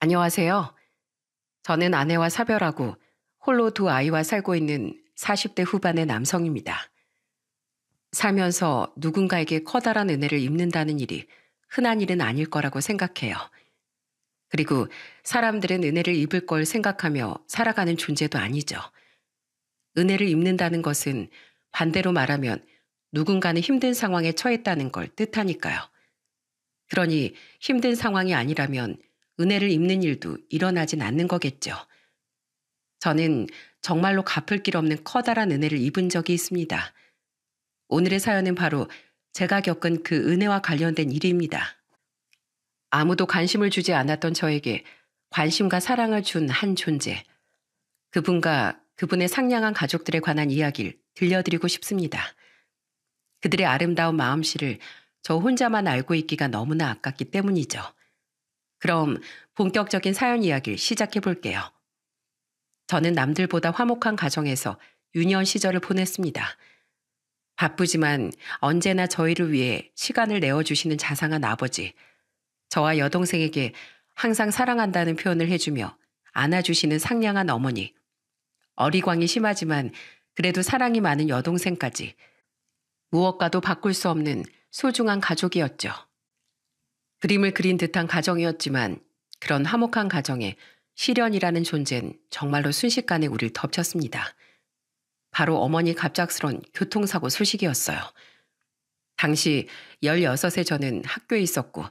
안녕하세요. 저는 아내와 사별하고 홀로 두 아이와 살고 있는 40대 후반의 남성입니다. 살면서 누군가에게 커다란 은혜를 입는다는 일이 흔한 일은 아닐 거라고 생각해요. 그리고 사람들은 은혜를 입을 걸 생각하며 살아가는 존재도 아니죠. 은혜를 입는다는 것은 반대로 말하면 누군가는 힘든 상황에 처했다는 걸 뜻하니까요. 그러니 힘든 상황이 아니라면 은혜를 입는 일도 일어나진 않는 거겠죠. 저는 정말로 갚을 길 없는 커다란 은혜를 입은 적이 있습니다. 오늘의 사연은 바로 제가 겪은 그 은혜와 관련된 일입니다. 아무도 관심을 주지 않았던 저에게 관심과 사랑을 준 한 존재. 그분과 그분의 상냥한 가족들에 관한 이야기를 들려드리고 싶습니다. 그들의 아름다운 마음씨를 저 혼자만 알고 있기가 너무나 아깝기 때문이죠. 그럼 본격적인 사연 이야기를 시작해 볼게요. 저는 남들보다 화목한 가정에서 유년 시절을 보냈습니다. 바쁘지만 언제나 저희를 위해 시간을 내어주시는 자상한 아버지, 저와 여동생에게 항상 사랑한다는 표현을 해주며 안아주시는 상냥한 어머니, 어리광이 심하지만 그래도 사랑이 많은 여동생까지 무엇과도 바꿀 수 없는 소중한 가족이었죠. 그림을 그린 듯한 가정이었지만 그런 화목한 가정에 시련이라는 존재는 정말로 순식간에 우리를 덮쳤습니다. 바로 어머니 갑작스런 교통사고 소식이었어요. 당시 16세 저는 학교에 있었고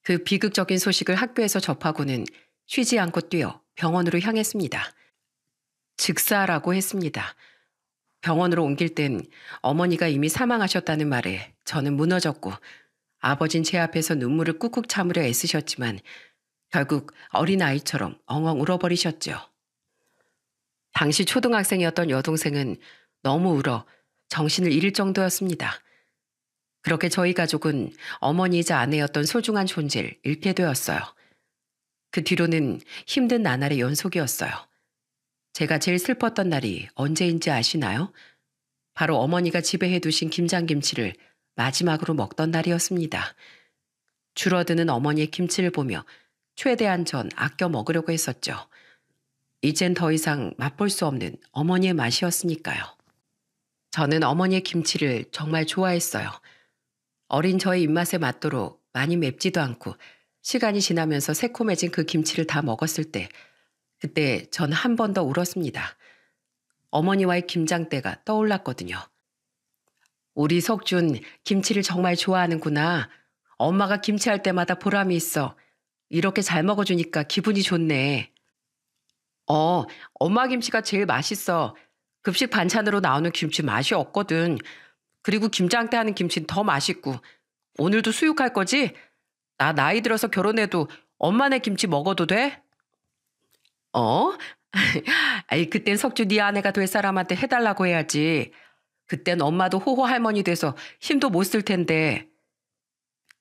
그 비극적인 소식을 학교에서 접하고는 쉬지 않고 뛰어 병원으로 향했습니다. 즉사라고 했습니다. 병원으로 옮길 땐 어머니가 이미 사망하셨다는 말에 저는 무너졌고 아버진 제 앞에서 눈물을 꾹꾹 참으려 애쓰셨지만 결국 어린아이처럼 엉엉 울어버리셨죠. 당시 초등학생이었던 여동생은 너무 울어 정신을 잃을 정도였습니다. 그렇게 저희 가족은 어머니이자 아내였던 소중한 존재를 잃게 되었어요. 그 뒤로는 힘든 나날의 연속이었어요. 제가 제일 슬펐던 날이 언제인지 아시나요? 바로 어머니가 집에 해두신 김장김치를 마지막으로 먹던 날이었습니다. 줄어드는 어머니의 김치를 보며 최대한 전 아껴 먹으려고 했었죠. 이젠 더 이상 맛볼 수 없는 어머니의 맛이었으니까요. 저는 어머니의 김치를 정말 좋아했어요. 어린 저의 입맛에 맞도록 많이 맵지도 않고 시간이 지나면서 새콤해진 그 김치를 다 먹었을 때 그때 전 한 번 더 울었습니다. 어머니와의 김장때가 떠올랐거든요. 우리 석준 김치를 정말 좋아하는구나. 엄마가 김치할 때마다 보람이 있어. 이렇게 잘 먹어주니까 기분이 좋네. 엄마 김치가 제일 맛있어. 급식 반찬으로 나오는 김치 맛이 없거든. 그리고 김장 때 하는 김치는 더 맛있고. 오늘도 수육할 거지? 나 나이 들어서 결혼해도 엄마네 김치 먹어도 돼? 어? 아이, 그땐 석주 네 아내가 될 사람한테 해달라고 해야지. 그땐 엄마도 호호 할머니 돼서 힘도 못 쓸 텐데.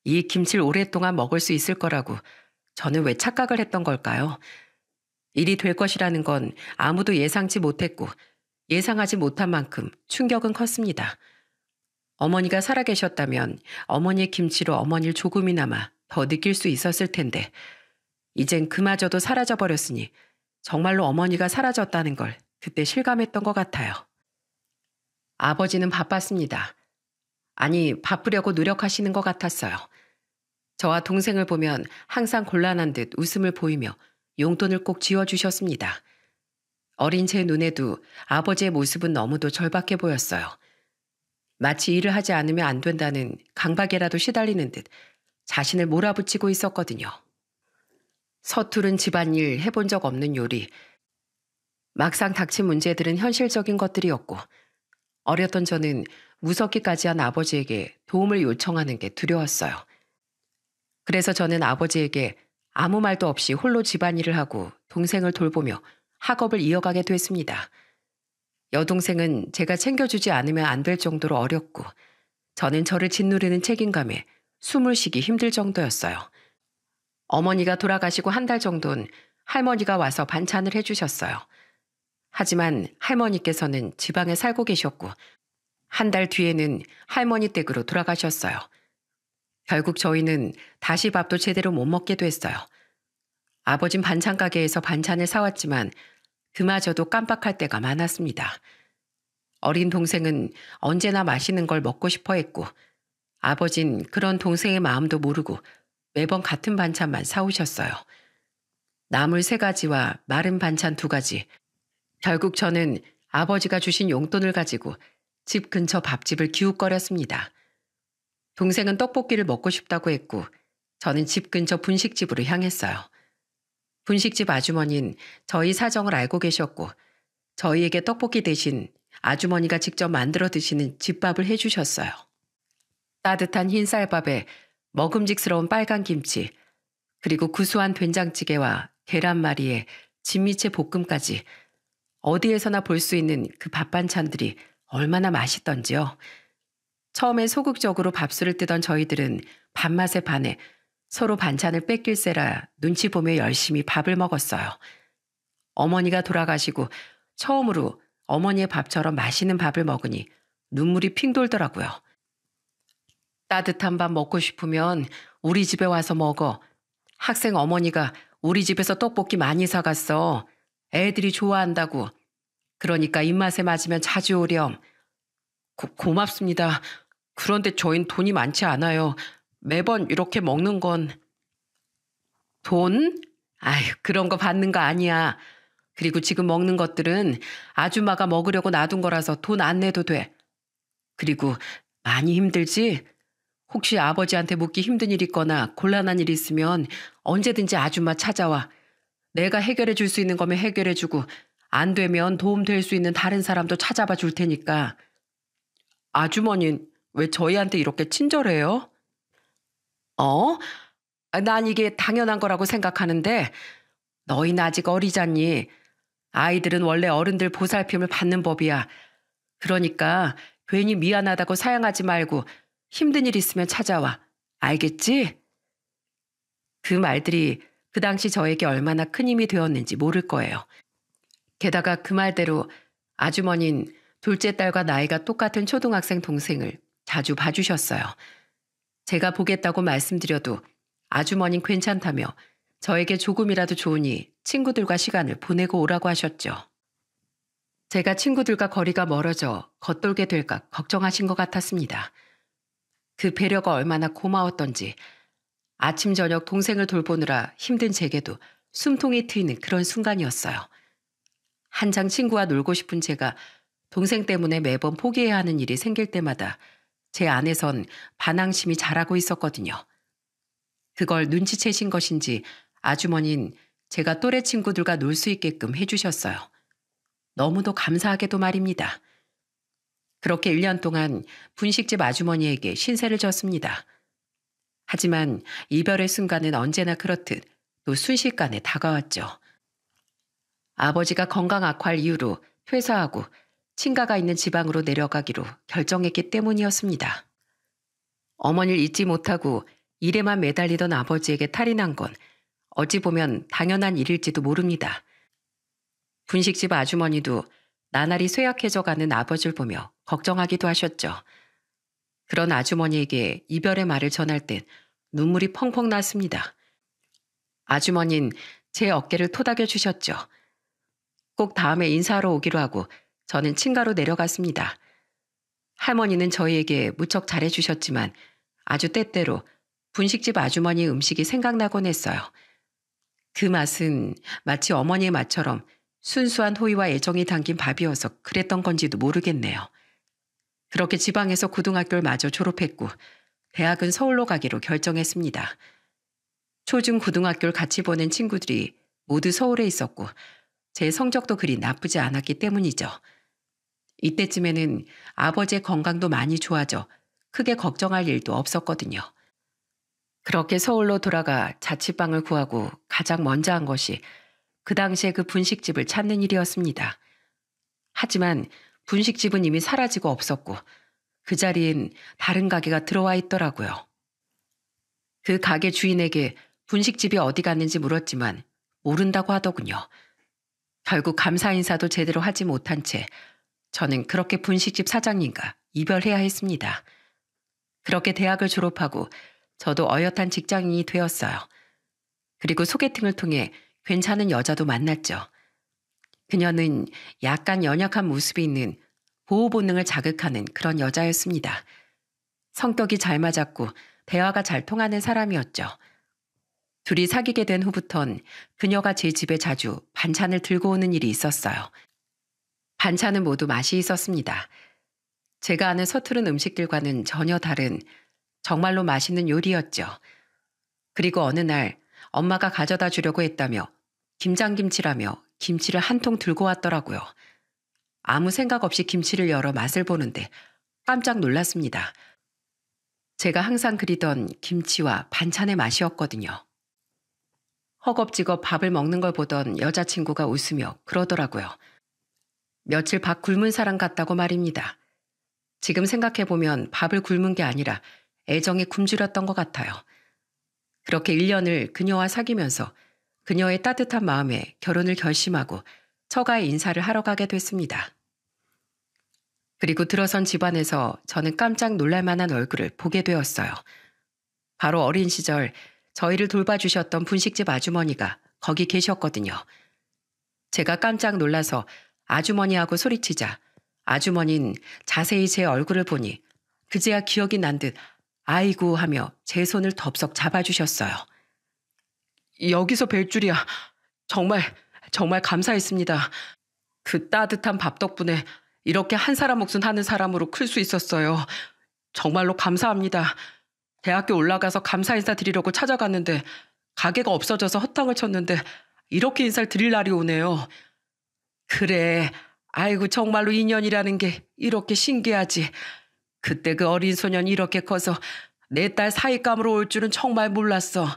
이 김치를 오랫동안 먹을 수 있을 거라고 저는 왜 착각을 했던 걸까요? 일이 될 것이라는 건 아무도 예상치 못했고 예상하지 못한 만큼 충격은 컸습니다. 어머니가 살아계셨다면 어머니의 김치로 어머니를 조금이나마 더 느낄 수 있었을 텐데 이젠 그마저도 사라져버렸으니 정말로 어머니가 사라졌다는 걸 그때 실감했던 것 같아요. 아버지는 바빴습니다. 아니, 바쁘려고 노력하시는 것 같았어요. 저와 동생을 보면 항상 곤란한 듯 웃음을 보이며 용돈을 꼭 쥐어주셨습니다. 어린 제 눈에도 아버지의 모습은 너무도 절박해 보였어요. 마치 일을 하지 않으면 안 된다는 강박에라도 시달리는 듯 자신을 몰아붙이고 있었거든요. 서투른 집안일 해본 적 없는 요리, 막상 닥친 문제들은 현실적인 것들이었고 어렸던 저는 무섭기까지 한 아버지에게 도움을 요청하는 게 두려웠어요. 그래서 저는 아버지에게 아무 말도 없이 홀로 집안일을 하고 동생을 돌보며 학업을 이어가게 됐습니다. 여동생은 제가 챙겨주지 않으면 안 될 정도로 어렸고 저는 저를 짓누르는 책임감에 숨을 쉬기 힘들 정도였어요. 어머니가 돌아가시고 한 달 정도는 할머니가 와서 반찬을 해주셨어요. 하지만 할머니께서는 지방에 살고 계셨고 한 달 뒤에는 할머니 댁으로 돌아가셨어요. 결국 저희는 다시 밥도 제대로 못 먹게 됐어요. 아버진 반찬 가게에서 반찬을 사왔지만 그마저도 깜빡할 때가 많았습니다. 어린 동생은 언제나 맛있는 걸 먹고 싶어 했고 아버진 그런 동생의 마음도 모르고 매번 같은 반찬만 사오셨어요. 나물 3가지와 마른 반찬 2가지. 결국 저는 아버지가 주신 용돈을 가지고 집 근처 밥집을 기웃거렸습니다. 동생은 떡볶이를 먹고 싶다고 했고 저는 집 근처 분식집으로 향했어요. 분식집 아주머니는 저희 사정을 알고 계셨고 저희에게 떡볶이 대신 아주머니가 직접 만들어 드시는 집밥을 해주셨어요. 따뜻한 흰쌀밥에 먹음직스러운 빨간 김치, 그리고 구수한 된장찌개와 계란말이에 진미채 볶음까지 어디에서나 볼 수 있는 그 밥 반찬들이 얼마나 맛있던지요. 처음엔 소극적으로 밥술을 뜨던 저희들은 밥맛에 반해 서로 반찬을 뺏길세라 눈치 보며 열심히 밥을 먹었어요. 어머니가 돌아가시고 처음으로 어머니의 밥처럼 맛있는 밥을 먹으니 눈물이 핑 돌더라고요. 따뜻한 밥 먹고 싶으면 우리 집에 와서 먹어. 학생 어머니가 우리 집에서 떡볶이 많이 사갔어. 애들이 좋아한다고. 그러니까 입맛에 맞으면 자주 오렴. 고맙습니다. 그런데 저흰 돈이 많지 않아요. 매번 이렇게 먹는 건. 돈? 아휴, 그런 거 받는 거 아니야. 그리고 지금 먹는 것들은 아줌마가 먹으려고 놔둔 거라서 돈 안 내도 돼. 그리고 많이 힘들지? 혹시 아버지한테 묻기 힘든 일 있거나 곤란한 일 있으면 언제든지 아줌마 찾아와. 내가 해결해 줄 수 있는 거면 해결해 주고 안 되면 도움 될 수 있는 다른 사람도 찾아봐 줄 테니까. 아주머니는 왜 저희한테 이렇게 친절해요? 어? 난 이게 당연한 거라고 생각하는데 너희는 아직 어리잖니. 아이들은 원래 어른들 보살핌을 받는 법이야. 그러니까 괜히 미안하다고 사양하지 말고 힘든 일 있으면 찾아와. 알겠지? 그 말들이 그 당시 저에게 얼마나 큰 힘이 되었는지 모를 거예요. 게다가 그 말대로 아주머니는 둘째 딸과 나이가 똑같은 초등학생 동생을 자주 봐주셨어요. 제가 보겠다고 말씀드려도 아주머니는 괜찮다며 저에게 조금이라도 좋으니 친구들과 시간을 보내고 오라고 하셨죠. 제가 친구들과 거리가 멀어져 겉돌게 될까 걱정하신 것 같았습니다. 그 배려가 얼마나 고마웠던지 아침 저녁 동생을 돌보느라 힘든 제게도 숨통이 트이는 그런 순간이었어요. 한창 친구와 놀고 싶은 제가 동생 때문에 매번 포기해야 하는 일이 생길 때마다 제 안에선 반항심이 자라고 있었거든요. 그걸 눈치채신 것인지 아주머니는 제가 또래 친구들과 놀 수 있게끔 해주셨어요. 너무도 감사하게도 말입니다. 그렇게 1년 동안 분식집 아주머니에게 신세를 졌습니다. 하지만 이별의 순간은 언제나 그렇듯 또 순식간에 다가왔죠. 아버지가 건강 악화를 이유로 퇴사하고 친가가 있는 지방으로 내려가기로 결정했기 때문이었습니다. 어머니를 잊지 못하고 일에만 매달리던 아버지에게 탈이 난 건 어찌 보면 당연한 일일지도 모릅니다. 분식집 아주머니도 나날이 쇠약해져가는 아버지를 보며 걱정하기도 하셨죠. 그런 아주머니에게 이별의 말을 전할 땐 눈물이 펑펑 났습니다. 아주머니는 제 어깨를 토닥여 주셨죠. 꼭 다음에 인사하러 오기로 하고 저는 친가로 내려갔습니다. 할머니는 저희에게 무척 잘해주셨지만 아주 때때로 분식집 아주머니의 음식이 생각나곤 했어요. 그 맛은 마치 어머니의 맛처럼 순수한 호의와 애정이 담긴 밥이어서 그랬던 건지도 모르겠네요. 그렇게 지방에서 고등학교를 마저 졸업했고 대학은 서울로 가기로 결정했습니다. 초중 고등학교를 같이 보낸 친구들이 모두 서울에 있었고 제 성적도 그리 나쁘지 않았기 때문이죠. 이때쯤에는 아버지의 건강도 많이 좋아져 크게 걱정할 일도 없었거든요. 그렇게 서울로 돌아가 자취방을 구하고 가장 먼저 한 것이 그 당시에 그 분식집을 찾는 일이었습니다. 하지만 분식집은 이미 사라지고 없었고 그 자리엔 다른 가게가 들어와 있더라고요. 그 가게 주인에게 분식집이 어디 갔는지 물었지만 모른다고 하더군요. 결국 감사 인사도 제대로 하지 못한 채 저는 그렇게 분식집 사장님과 이별해야 했습니다. 그렇게 대학을 졸업하고 저도 어엿한 직장인이 되었어요. 그리고 소개팅을 통해 괜찮은 여자도 만났죠. 그녀는 약간 연약한 모습이 있는 보호 본능을 자극하는 그런 여자였습니다. 성격이 잘 맞았고 대화가 잘 통하는 사람이었죠. 둘이 사귀게 된 후부턴 그녀가 제 집에 자주 반찬을 들고 오는 일이 있었어요. 반찬은 모두 맛이 있었습니다. 제가 아는 서투른 음식들과는 전혀 다른 정말로 맛있는 요리였죠. 그리고 어느 날 엄마가 가져다 주려고 했다며 김장김치라며 김치를 한 통 들고 왔더라고요. 아무 생각 없이 김치를 열어 맛을 보는데 깜짝 놀랐습니다. 제가 항상 그리던 김치와 반찬의 맛이었거든요. 허겁지겁 밥을 먹는 걸 보던 여자친구가 웃으며 그러더라고요. 며칠 밥 굶은 사람 같다고 말입니다. 지금 생각해보면 밥을 굶은 게 아니라 애정에 굶주렸던 것 같아요. 그렇게 1년을 그녀와 사귀면서 그녀의 따뜻한 마음에 결혼을 결심하고 처가에 인사를 하러 가게 됐습니다. 그리고 들어선 집안에서 저는 깜짝 놀랄 만한 얼굴을 보게 되었어요. 바로 어린 시절 저희를 돌봐주셨던 분식집 아주머니가 거기 계셨거든요. 제가 깜짝 놀라서 아주머니하고 소리치자 아주머니는 자세히 제 얼굴을 보니 그제야 기억이 난 듯 아이고 하며 제 손을 덥석 잡아주셨어요. 여기서 뵐 줄이야. 정말 감사했습니다. 그 따뜻한 밥 덕분에 이렇게 한 사람 몫은 하는 사람으로 클 수 있었어요. 정말로 감사합니다. 대학교 올라가서 감사 인사 드리려고 찾아갔는데 가게가 없어져서 허탕을 쳤는데 이렇게 인사를 드릴 날이 오네요. 그래, 아이고 정말로 인연이라는 게 이렇게 신기하지. 그때 그 어린 소년이 이렇게 커서 내 딸 사윗감으로 올 줄은 정말 몰랐어.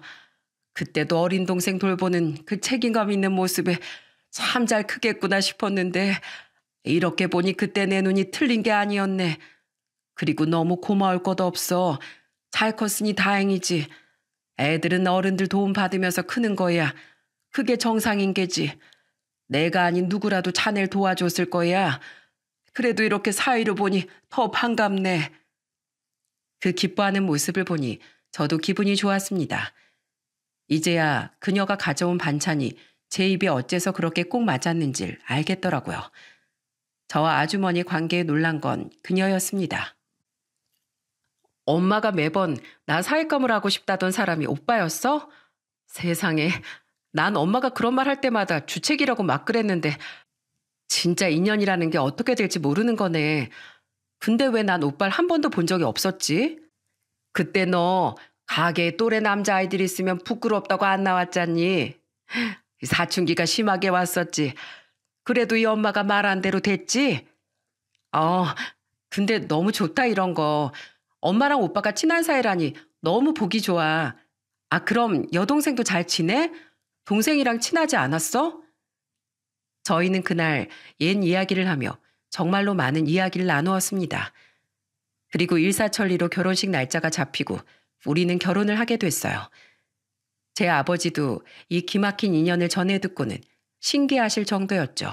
그때도 어린 동생 돌보는 그 책임감 있는 모습에 참 잘 크겠구나 싶었는데 이렇게 보니 그때 내 눈이 틀린 게 아니었네. 그리고 너무 고마울 것도 없어. 잘 컸으니 다행이지. 애들은 어른들 도움 받으면서 크는 거야. 그게 정상인 게지. 내가 아닌 누구라도 자네를 도와줬을 거야. 그래도 이렇게 사위로 보니 더 반갑네. 그 기뻐하는 모습을 보니 저도 기분이 좋았습니다. 이제야 그녀가 가져온 반찬이 제 입에 어째서 그렇게 꼭 맞았는지를 알겠더라고요. 저와 아주머니 관계에 놀란 건 그녀였습니다. 엄마가 매번 나 사윗감을 하고 싶다던 사람이 오빠였어? 세상에, 난 엄마가 그런 말 할 때마다 주책이라고 막 그랬는데 진짜 인연이라는 게 어떻게 될지 모르는 거네. 근데 왜 난 오빠를 한 번도 본 적이 없었지? 그때 너 가게에 또래 남자아이들이 있으면 부끄럽다고 안 나왔잖니. 사춘기가 심하게 왔었지. 그래도 이 엄마가 말한 대로 됐지? 어, 근데 너무 좋다 이런 거. 엄마랑 오빠가 친한 사이라니 너무 보기 좋아. 아, 그럼 여동생도 잘 지내? 동생이랑 친하지 않았어? 저희는 그날 옛 이야기를 하며 정말로 많은 이야기를 나누었습니다. 그리고 일사천리로 결혼식 날짜가 잡히고 우리는 결혼을 하게 됐어요. 제 아버지도 이 기막힌 인연을 전해 듣고는 신기하실 정도였죠.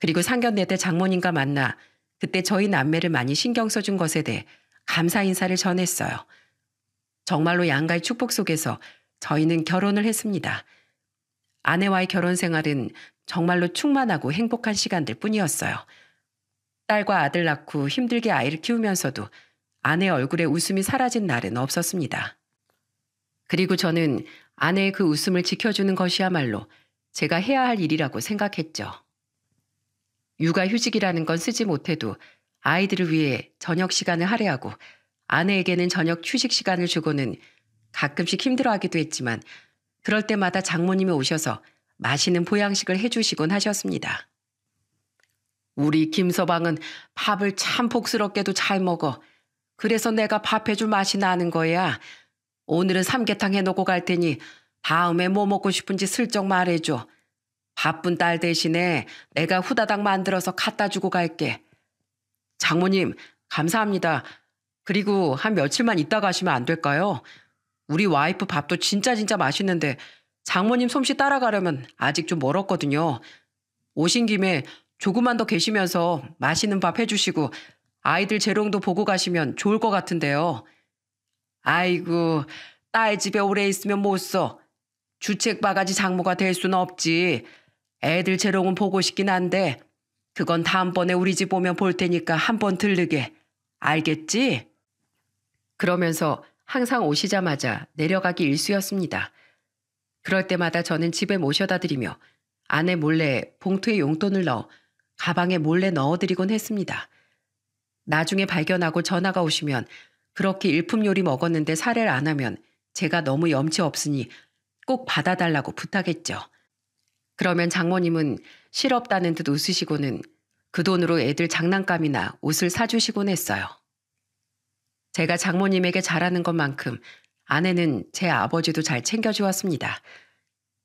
그리고 상견례 때 장모님과 만나 그때 저희 남매를 많이 신경 써준 것에 대해 감사 인사를 전했어요. 정말로 양가의 축복 속에서 저희는 결혼을 했습니다. 아내와의 결혼 생활은 정말로 충만하고 행복한 시간들 뿐이었어요. 딸과 아들 낳고 힘들게 아이를 키우면서도 아내 얼굴에 웃음이 사라진 날은 없었습니다. 그리고 저는 아내의 그 웃음을 지켜주는 것이야말로 제가 해야 할 일이라고 생각했죠. 육아휴직이라는 건 쓰지 못해도 아이들을 위해 저녁 시간을 할애하고 아내에게는 저녁 휴식 시간을 주고는 가끔씩 힘들어하기도 했지만 그럴 때마다 장모님이 오셔서 맛있는 보양식을 해주시곤 하셨습니다. 우리 김서방은 밥을 참 복스럽게도 잘 먹어. 그래서 내가 밥 해줄 맛이 나는 거야. 오늘은 삼계탕 해놓고 갈 테니 다음에 뭐 먹고 싶은지 슬쩍 말해줘. 바쁜 딸 대신에 내가 후다닥 만들어서 갖다 주고 갈게. 장모님, 감사합니다. 그리고 한 며칠만 있다 가시면 안 될까요? 우리 와이프 밥도 진짜 맛있는데 장모님 솜씨 따라가려면 아직 좀 멀었거든요. 오신 김에 조금만 더 계시면서 맛있는 밥 해주시고 아이들 재롱도 보고 가시면 좋을 것 같은데요. 아이고, 딸 집에 오래 있으면 못 써. 주책 바가지 장모가 될 수는 없지. 애들 재롱은 보고 싶긴 한데 그건 다음번에 우리 집 오면 볼 테니까 한번 들르게. 알겠지? 그러면서 항상 오시자마자 내려가기 일쑤였습니다. 그럴 때마다 저는 집에 모셔다 드리며 아내 몰래 봉투에 용돈을 넣어 가방에 몰래 넣어드리곤 했습니다. 나중에 발견하고 전화가 오시면 그렇게 일품 요리 먹었는데 살해를 안 하면 제가 너무 염치 없으니 꼭 받아달라고 부탁했죠. 그러면 장모님은 실없다는 듯 웃으시고는 그 돈으로 애들 장난감이나 옷을 사주시곤 했어요. 제가 장모님에게 잘하는 것만큼 아내는 제 아버지도 잘 챙겨주었습니다.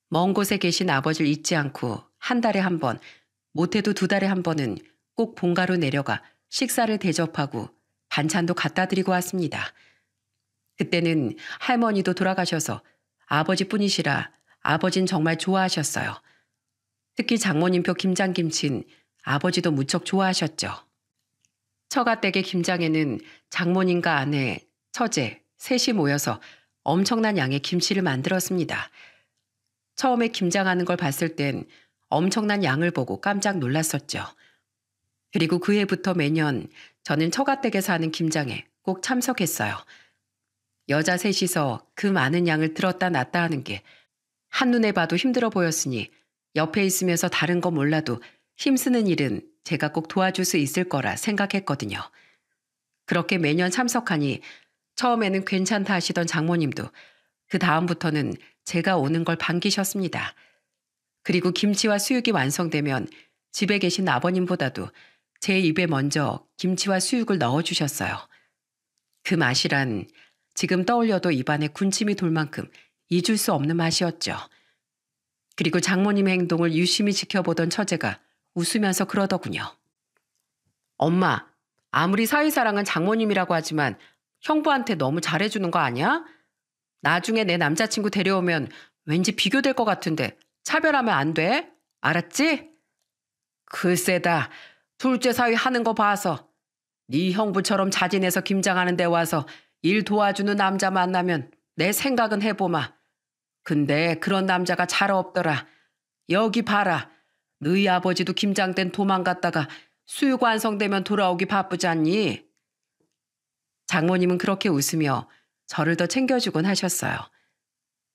먼 곳에 계신 아버지를 잊지 않고 한 달에 한 번, 못해도 두 달에 한 번은 꼭 본가로 내려가 식사를 대접하고 반찬도 갖다 드리고 왔습니다. 그때는 할머니도 돌아가셔서 아버지뿐이시라 아버진 정말 좋아하셨어요. 특히 장모님표 김장김치는 아버지도 무척 좋아하셨죠. 처가댁의 김장에는 장모님과 아내, 처제, 셋이 모여서 엄청난 양의 김치를 만들었습니다. 처음에 김장하는 걸 봤을 땐 엄청난 양을 보고 깜짝 놀랐었죠. 그리고 그 해부터 매년 저는 처가댁에서 하는 김장에 꼭 참석했어요. 여자 셋이서 그 많은 양을 들었다 놨다 하는 게 한눈에 봐도 힘들어 보였으니 옆에 있으면서 다른 거 몰라도 힘쓰는 일은 제가 꼭 도와줄 수 있을 거라 생각했거든요. 그렇게 매년 참석하니 처음에는 괜찮다 하시던 장모님도 그 다음부터는 제가 오는 걸 반기셨습니다. 그리고 김치와 수육이 완성되면 집에 계신 아버님보다도 제 입에 먼저 김치와 수육을 넣어주셨어요. 그 맛이란 지금 떠올려도 입안에 군침이 돌 만큼 잊을 수 없는 맛이었죠. 그리고 장모님의 행동을 유심히 지켜보던 처제가 웃으면서 그러더군요. 엄마, 아무리 사위사랑은 장모님이라고 하지만 형부한테 너무 잘해주는 거 아니야? 나중에 내 남자친구 데려오면 왠지 비교될 것 같은데 차별하면 안 돼? 알았지? 글쎄다. 둘째 사위 하는 거 봐서 네 형부처럼 자진해서 김장하는 데 와서 일 도와주는 남자 만나면 내 생각은 해보마. 근데 그런 남자가 잘 없더라. 여기 봐라. 너희 아버지도 김장 땐 도망갔다가 수육 완성되면 돌아오기 바쁘지 않니? 장모님은 그렇게 웃으며 저를 더 챙겨주곤 하셨어요.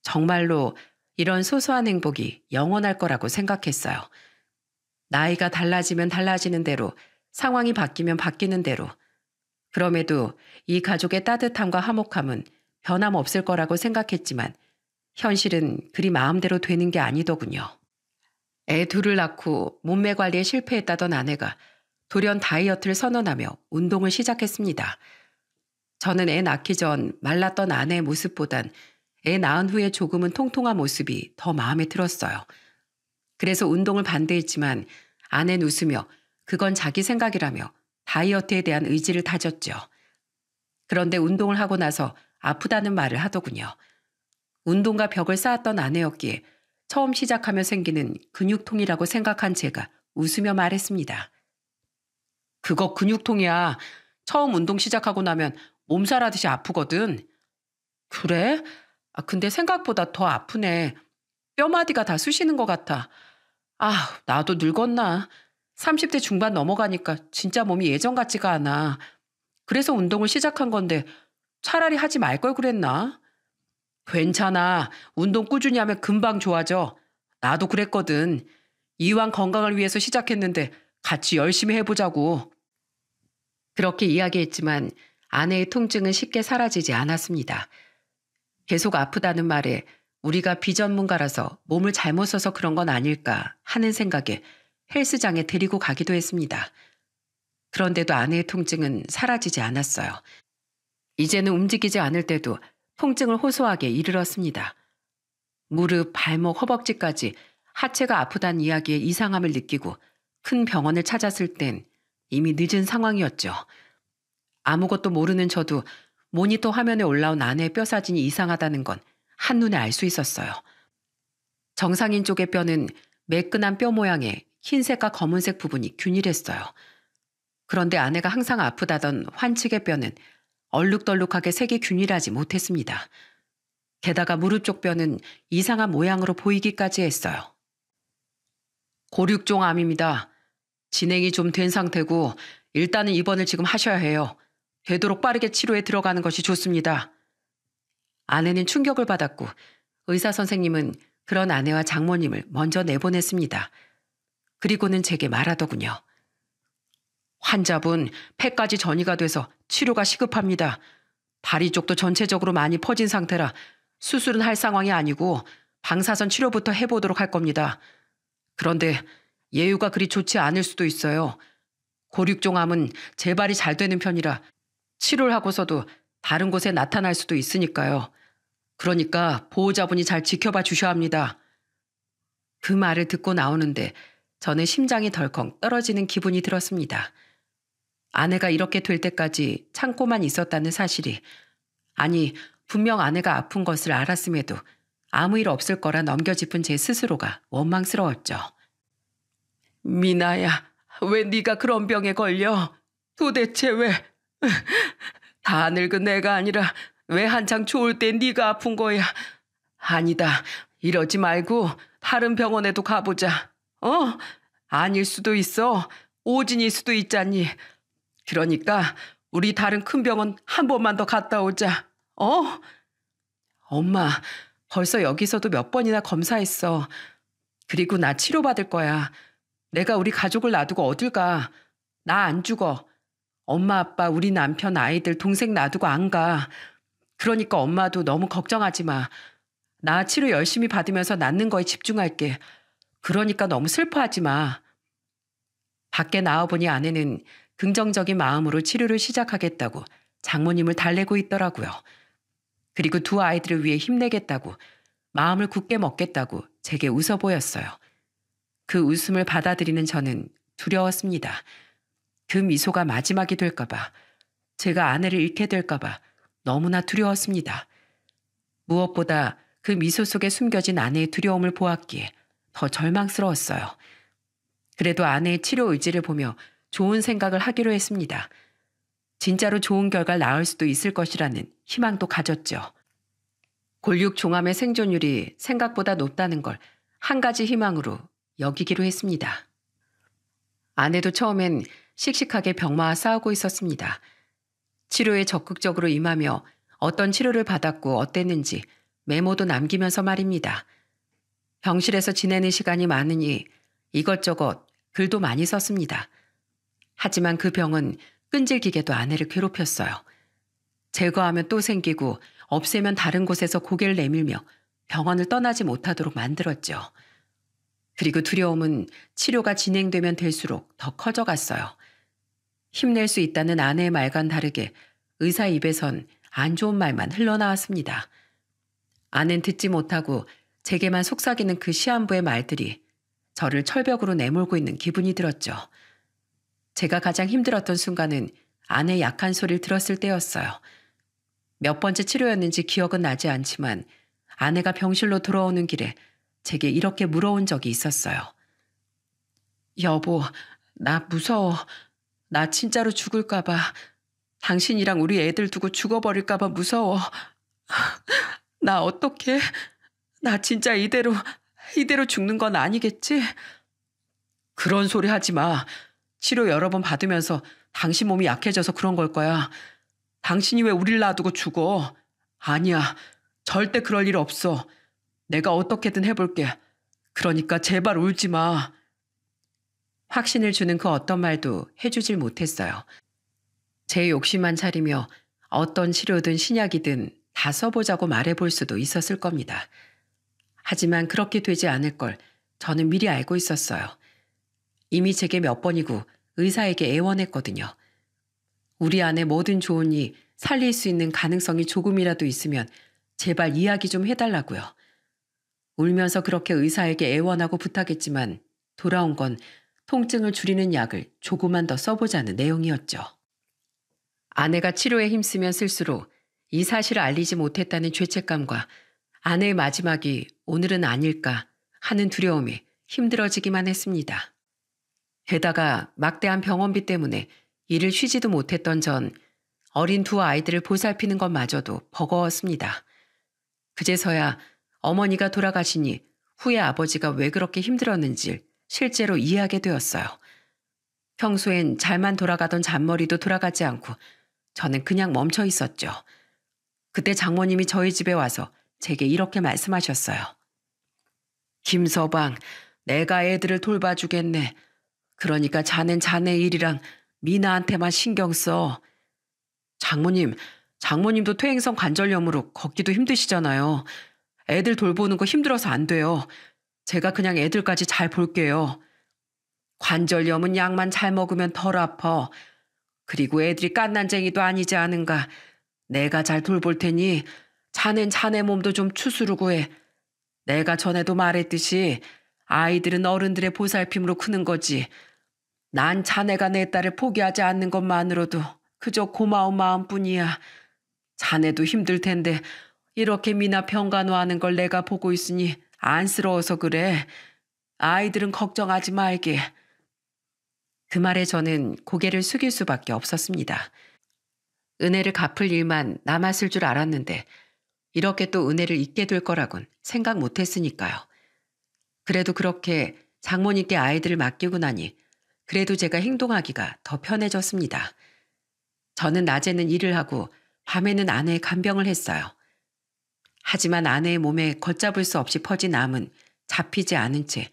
정말로 이런 소소한 행복이 영원할 거라고 생각했어요. 나이가 달라지면 달라지는 대로, 상황이 바뀌면 바뀌는 대로. 그럼에도 이 가족의 따뜻함과 화목함은 변함없을 거라고 생각했지만 현실은 그리 마음대로 되는 게 아니더군요. 애 둘을 낳고 몸매 관리에 실패했다던 아내가 돌연 다이어트를 선언하며 운동을 시작했습니다. 저는 애 낳기 전 말랐던 아내의 모습보단 애 낳은 후에 조금은 통통한 모습이 더 마음에 들었어요. 그래서 운동을 반대했지만 아내는 웃으며 그건 자기 생각이라며 다이어트에 대한 의지를 다졌죠. 그런데 운동을 하고 나서 아프다는 말을 하더군요. 운동과 벽을 쌓았던 아내였기에 처음 시작하며 생기는 근육통이라고 생각한 제가 웃으며 말했습니다. 그거 근육통이야. 처음 운동 시작하고 나면 몸살하듯이 아프거든. 그래? 근데 생각보다 더 아프네. 뼈마디가 다 쑤시는 것 같아. 나도 늙었나. 30대 중반 넘어가니까 진짜 몸이 예전 같지가 않아. 그래서 운동을 시작한 건데 차라리 하지 말 걸 그랬나? 괜찮아. 운동 꾸준히 하면 금방 좋아져. 나도 그랬거든. 이왕 건강을 위해서 시작했는데 같이 열심히 해보자고. 그렇게 이야기했지만 아내의 통증은 쉽게 사라지지 않았습니다. 계속 아프다는 말에 우리가 비전문가라서 몸을 잘못 써서 그런 건 아닐까 하는 생각에 헬스장에 데리고 가기도 했습니다. 그런데도 아내의 통증은 사라지지 않았어요. 이제는 움직이지 않을 때도 통증을 호소하게 이르렀습니다. 무릎, 발목, 허벅지까지 하체가 아프다는 이야기에 이상함을 느끼고 큰 병원을 찾았을 땐 이미 늦은 상황이었죠. 아무것도 모르는 저도 모니터 화면에 올라온 아내의 뼈 사진이 이상하다는 건 한눈에 알 수 있었어요. 정상인 쪽의 뼈는 매끈한 뼈 모양의 흰색과 검은색 부분이 균일했어요. 그런데 아내가 항상 아프다던 환측의 뼈는 얼룩덜룩하게 색이 균일하지 못했습니다. 게다가 무릎 쪽 뼈는 이상한 모양으로 보이기까지 했어요. 고륙종암입니다. 진행이 좀 된 상태고 일단은 입원을 지금 하셔야 해요. 되도록 빠르게 치료에 들어가는 것이 좋습니다. 아내는 충격을 받았고 의사 선생님은 그런 아내와 장모님을 먼저 내보냈습니다. 그리고는 제게 말하더군요. 환자분 폐까지 전이가 돼서 치료가 시급합니다. 다리 쪽도 전체적으로 많이 퍼진 상태라 수술은 할 상황이 아니고 방사선 치료부터 해보도록 할 겁니다. 그런데 예후가 그리 좋지 않을 수도 있어요. 고륙종암은 재발이 잘 되는 편이라 치료를 하고서도 다른 곳에 나타날 수도 있으니까요. 그러니까 보호자분이 잘 지켜봐 주셔야 합니다. 그 말을 듣고 나오는데 저는 심장이 덜컹 떨어지는 기분이 들었습니다. 아내가 이렇게 될 때까지 참고만 있었다는 사실이, 아니 분명 아내가 아픈 것을 알았음에도 아무 일 없을 거라 넘겨짚은 제 스스로가 원망스러웠죠. 미나야, 왜 네가 그런 병에 걸려? 도대체 왜? 다 늙은 내가 아니라 왜 한창 좋을 때 네가 아픈 거야? 아니다, 이러지 말고 다른 병원에도 가보자. 아닐 수도 있어. 오진일 수도 있잖니. 그러니까 우리 다른 큰 병원 한 번만 더 갔다 오자. 엄마, 벌써 여기서도 몇 번이나 검사했어. 그리고 나 치료받을 거야. 내가 우리 가족을 놔두고 어딜 가. 나 안 죽어. 엄마, 아빠, 우리 남편, 아이들, 동생 놔두고 안 가. 그러니까 엄마도 너무 걱정하지 마. 나 치료 열심히 받으면서 낫는 거에 집중할게. 그러니까 너무 슬퍼하지 마. 밖에 나와보니 아내는 긍정적인 마음으로 치료를 시작하겠다고 장모님을 달래고 있더라고요. 그리고 두 아이들을 위해 힘내겠다고, 마음을 굳게 먹겠다고 제게 웃어 보였어요. 그 웃음을 받아들이는 저는 두려웠습니다. 그 미소가 마지막이 될까봐, 제가 아내를 잃게 될까봐 너무나 두려웠습니다. 무엇보다 그 미소 속에 숨겨진 아내의 두려움을 보았기에 더 절망스러웠어요. 그래도 아내의 치료 의지를 보며 좋은 생각을 하기로 했습니다. 진짜로 좋은 결과를 낳을 수도 있을 것이라는 희망도 가졌죠. 골육종암의 생존율이 생각보다 높다는 걸 한 가지 희망으로 여기기로 했습니다. 아내도 처음엔 씩씩하게 병마와 싸우고 있었습니다. 치료에 적극적으로 임하며 어떤 치료를 받았고 어땠는지 메모도 남기면서 말입니다. 병실에서 지내는 시간이 많으니 이것저것 글도 많이 썼습니다. 하지만 그 병은 끈질기게도 아내를 괴롭혔어요. 제거하면 또 생기고 없애면 다른 곳에서 고개를 내밀며 병원을 떠나지 못하도록 만들었죠. 그리고 두려움은 치료가 진행되면 될수록 더 커져갔어요. 힘낼 수 있다는 아내의 말과는 다르게 의사 입에선 안 좋은 말만 흘러나왔습니다. 아내는 듣지 못하고 제게만 속삭이는 그 시한부의 말들이 저를 철벽으로 내몰고 있는 기분이 들었죠. 제가 가장 힘들었던 순간은 아내의 약한 소리를 들었을 때였어요. 몇 번째 치료였는지 기억은 나지 않지만 아내가 병실로 돌아오는 길에 제게 이렇게 물어온 적이 있었어요. 여보, 나 무서워. 나 진짜로 죽을까 봐. 당신이랑 우리 애들 두고 죽어버릴까 봐 무서워. 나 어떡해? 나 진짜 이대로 죽는 건 아니겠지? 그런 소리 하지 마. 치료 여러 번 받으면서 당신 몸이 약해져서 그런 걸 거야. 당신이 왜 우릴 놔두고 죽어? 아니야. 절대 그럴 일 없어. 내가 어떻게든 해볼게. 그러니까 제발 울지 마. 확신을 주는 그 어떤 말도 해주질 못했어요. 제 욕심만 차리며 어떤 치료든 신약이든 다 써보자고 말해볼 수도 있었을 겁니다. 하지만 그렇게 되지 않을 걸 저는 미리 알고 있었어요. 이미 제게 몇 번이고 의사에게 애원했거든요. 우리 안에 뭐든 좋으니 살릴 수 있는 가능성이 조금이라도 있으면 제발 이야기 좀 해달라고요. 울면서 그렇게 의사에게 애원하고 부탁했지만 돌아온 건 통증을 줄이는 약을 조금만 더 써보자는 내용이었죠. 아내가 치료에 힘쓰면 쓸수록 이 사실을 알리지 못했다는 죄책감과 아내의 마지막이 오늘은 아닐까 하는 두려움에 힘들어지기만 했습니다. 게다가 막대한 병원비 때문에 일을 쉬지도 못했던 전 어린 두 아이들을 보살피는 것마저도 버거웠습니다. 그제서야 어머니가 돌아가시니 후에 아버지가 왜 그렇게 힘들었는지 실제로 이해하게 되었어요. 평소엔 잘만 돌아가던 잔머리도 돌아가지 않고 저는 그냥 멈춰 있었죠. 그때 장모님이 저희 집에 와서 제게 이렇게 말씀하셨어요. 김서방, 내가 애들을 돌봐주겠네. 그러니까 자넨 자네 일이랑 미나한테만 신경 써. 장모님도 퇴행성 관절염으로 걷기도 힘드시잖아요. 애들 돌보는 거 힘들어서 안 돼요. 제가 그냥 애들까지 잘 볼게요. 관절염은 약만 잘 먹으면 덜 아파. 그리고 애들이 깐난쟁이도 아니지 않은가. 내가 잘 돌볼 테니 자넨 자네 몸도 좀 추스르고 해. 내가 전에도 말했듯이 아이들은 어른들의 보살핌으로 크는 거지. 난 자네가 내 딸을 포기하지 않는 것만으로도 그저 고마운 마음뿐이야. 자네도 힘들 텐데 이렇게 미나 병간호하는 걸 내가 보고 있으니 안쓰러워서 그래. 아이들은 걱정하지 말게. 그 말에 저는 고개를 숙일 수밖에 없었습니다. 은혜를 갚을 일만 남았을 줄 알았는데 이렇게 또 은혜를 잊게 될 거라곤 생각 못했으니까요. 그래도 그렇게 장모님께 아이들을 맡기고 나니 그래도 제가 행동하기가 더 편해졌습니다. 저는 낮에는 일을 하고 밤에는 아내의 간병을 했어요. 하지만 아내의 몸에 걷잡을 수 없이 퍼진 암은 잡히지 않은 채